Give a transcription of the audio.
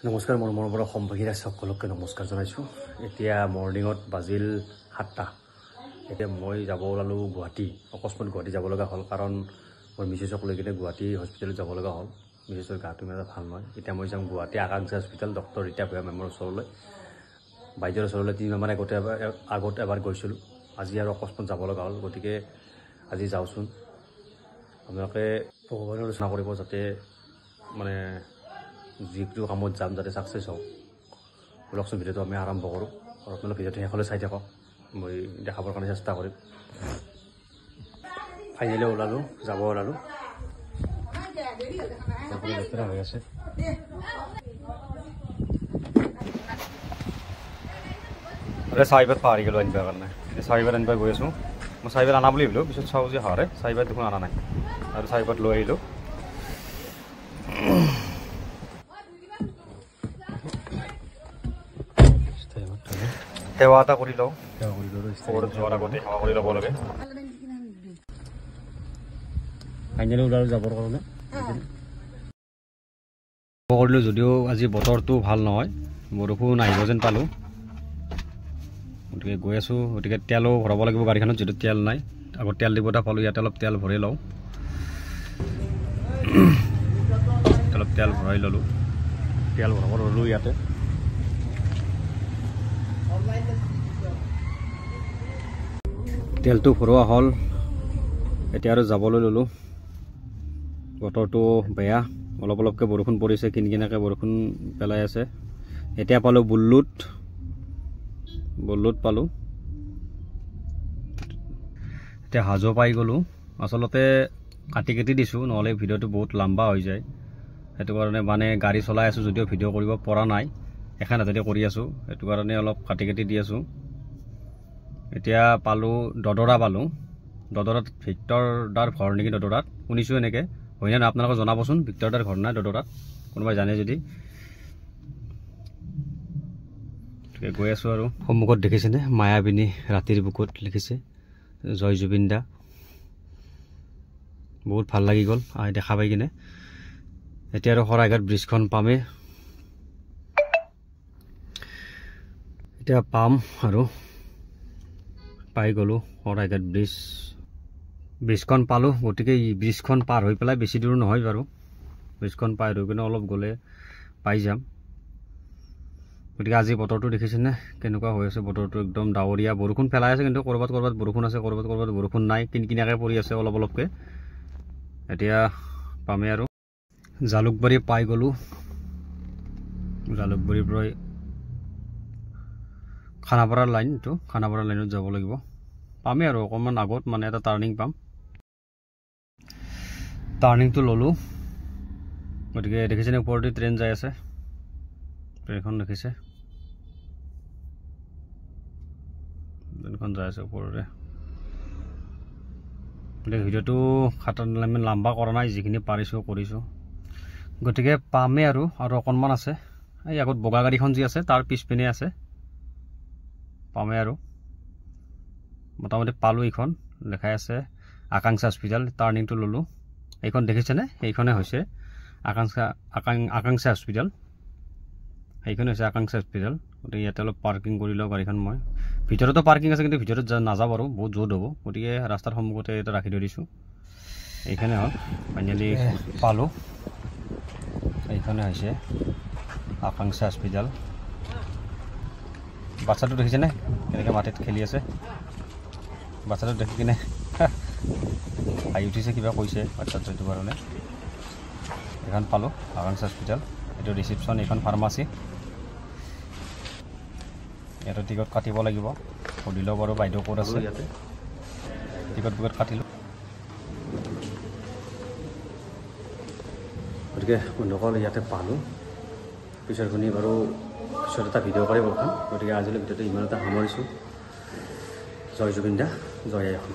নমস্কাৰ মোৰ মনৰ পৰা সম্ভাগীৰা সকলোকে নমস্কাৰ জনাইছোঁ। এতিয়া মৰ্নিঙত বাজিল 7টা। এতিয়া মই যাব ওলালোঁ গুৱাহাটী। অকস্মাত গুৱাহাটী যাব লগা হ'ল কাৰণ মই মিছেছক লৈ কিনে গুৱাহাটী হস্পিটেলত যাব লগা হ'ল। মিছেছৰ গাটো ইমান ভাল নহয়। এতিয়া মই যাম গুৱাহাটী আকাংক্ষা হস্পিটেল ডক্টৰ ৰীতা ভূঞা মেমৰ ওচৰলৈ। বাইদেউৰ ওচৰলৈ 3 মাহমান আগত এবাৰ গৈছিলোঁ। আজি আৰু অকস্মাত যাব লগা হ'ল, গতিকে আজি যাওঁচোন। আপোনালোকে ভগৱানৰ আলোচনা কৰিব যাতে মানে যিটো কামত যাম যাতে ছাকচেছ হওক। ব্লগচোন ভিডিঅ'টো আমি আৰম্ভ কৰোঁ আৰু আপোনালোকে ভিডিঅ'টো শেষলৈ চাই থাকক। মই দেখাবৰ কাৰণে চেষ্টা কৰিম। ফাইনেলি ওলালোঁ, যাব ওলালোঁ। লেতেৰা হৈ আছে। চাৰিবাৰ পাহৰি গ'লোঁ আনিবৰ কাৰণে। চাৰিবাৰ আনিব গৈ আছোঁ। মই চাৰিবাৰ আনা বুলি ভাবিলোঁ, পিছত চাওঁ যে হাৰে চাৰিবাৰ দেখোন অনা নাই আৰু চাৰিবাৰ লৈ আহিলোঁ। সেৱা এটা কৰি লওঁ, যোৱাৰ আগতে সেৱা কৰি ল'ব লাগে। ফাইনেলি ওলালোঁ যাবৰ কাৰণে। কৰিলোঁ যদিও আজি বতৰটো ভাল নহয়, বৰষুণ আহিব যেন পালোঁ। গতিকে গৈ আছোঁ। গতিকে তেলো ভৰাব লাগিব গাড়ীখনত, যিহেতু তেল নাই। আগত তেল দিব এটা পালোঁ, ইয়াতে অলপ তেল ভৰাই লওঁ। অলপ তেল ভৰাই ল'লোঁ, তেল ভৰাব ল'লোঁ ইয়াতে। তেলটো ভৰোৱা হ'ল, এতিয়া আৰু যাবলৈ ল'লোঁ। বতৰটো বেয়া, অলপ অলপকৈ বৰষুণ পৰিছে, কিন কিনাকৈ বৰষুণ পেলাই আছে। এতিয়া পালোঁ বুল্লুত পালোঁ। এতিয়া হাজো পাই গ'লোঁ। আচলতে কাটি দিছোঁ, নহ'লে ভিডিঅ'টো বহুত লম্বা হৈ যায়। সেইটো কাৰণে মানে গাড়ী চলাই আছোঁ যদিও ভিডিঅ' কৰিব পৰা নাই, এখন হাতেদি কৰি আছোঁ। সেইটো কাৰণে অলপ কাটি দি আছোঁ। এতিয়া পালোঁ দদৰা পালোঁ। দদৰাত ভিক্টৰ দাৰ ঘৰ নেকি? দদৰাত শুনিছোঁ এনেকৈ, হয়নে নহয় আপোনালোকে জনাবচোন। ভিক্টৰ দাৰ ঘৰ নাই দদৰাত, কোনোবাই জানে যদি। গৈ আছোঁ আৰু সন্মুখত দেখিছেনে মায়াবিনী ৰাতিৰ বুকুত লিখিছে জয় জুবিন দা। বহুত ভাল লাগি গ'ল দেখা পাই কিনে। এতিয়া আৰু শৰাইঘাট ব্ৰিজখন পামেই, এতিয়া পাম আৰু পাই গ'লোঁ শৰাইঘাট ব্ৰিজখন পালোঁ। গতিকে ব্ৰিজখন পাৰ হৈ পেলাই বেছি দূৰ নহয় বাৰু, ব্ৰিজখন পাৰ হৈ কিনে অলপ গ'লে পাই যাম। গতিকে আজি বতৰটো দেখিছেনে কেনেকুৱা হৈ আছে। বতৰটো একদম ডাৱৰীয়া, বৰষুণ পেলাই আছে, কিন্তু ক'ৰবাত বৰষুণ আছে, ক'ৰবাত বৰষুণ নাই, কিনকিনীয়াকৈ পৰি আছে অলপ অলপকৈ। এতিয়া পামেই আৰু। জালুকবাৰী পাই গ'লোঁ। জালুকবাৰীৰ পৰা খানাপাৰাৰ লাইন, এইটো খানাপাৰাৰ লাইনত যাব লাগিব। পামেই আৰু অকণমান আগত মানে এটা টাৰ্ণিং পাম। টাৰ্ণিংটো ল'লোঁ। গতিকে দেখিছেনে ওপৰতে ট্ৰেইন যাই আছে, ট্ৰেইনখন দেখিছে, ট্ৰেইনখন যাই আছে ওপৰতে। গতিকে ভিডিঅ'টো লম্বা কৰা নাই, যিখিনি পাৰিছোঁ কৰিছোঁ। গতিকে পামেই আৰু অকণমান আছে। এই আগত বগা গাড়ীখন যি আছে তাৰ পিছপিনে আছে, পামেই আৰু মোটামুটি পালোঁ। এইখন দেখাই আছে আকাংক্ষা হস্পিটেল। টাৰ্ণিংটো ল'লোঁ, এইখন দেখিছেনে? সেইখনে হৈছে আকাংক্ষা হস্পিটেল। সেইখন হৈছে আকাংক্ষা হস্পিটেল। গতিকে ইয়াতে অলপ পাৰ্কিং কৰি লওঁ গাড়ীখন। মই ভিতৰতো পাৰ্কিং আছে, কিন্তু ভিতৰত নাযাওঁ বাৰু, বহুত জোৰ হ'ব। গতিকে ৰাস্তাৰ সন্মুখতে এটা ৰাখি থৈ দিছোঁ। এইখনে হ'ল ফাইনেলি পালোঁ। এইখনে হৈছে আকাংক্ষা হস্পিটেল। বাচ্ছাটো দেখিছেনে কেনেকৈ মাটিত খেলি আছে? বাচ্ছাটো দেখি কিনে হাঁহি উঠিছে, কিবা কৈছে বাচ্ছাটো। সেইটো কাৰণে এইখন পালোঁ আকাংক্ষা হস্পিটেল। এইটো ৰিচিপশ্যন, এইখন ফাৰ্মাচী। ইয়াতে টিকট কাটিব লাগিব। সুধি লওঁ বাৰু বাইদেউ ক'ত আছে। ইয়াতে টিকট কাটিলোঁ। গতিকে বন্ধুসকল ইয়াতে পালোঁ। পিছৰখিনি বাৰু পিছত এটা ভিডিঅ' কৰিব পাম। গতিকে আজিলৈ ভিডিঅ'টো ইমানতে সামৰিছোঁ। জয় জুবিন দা, জয় আই অসম।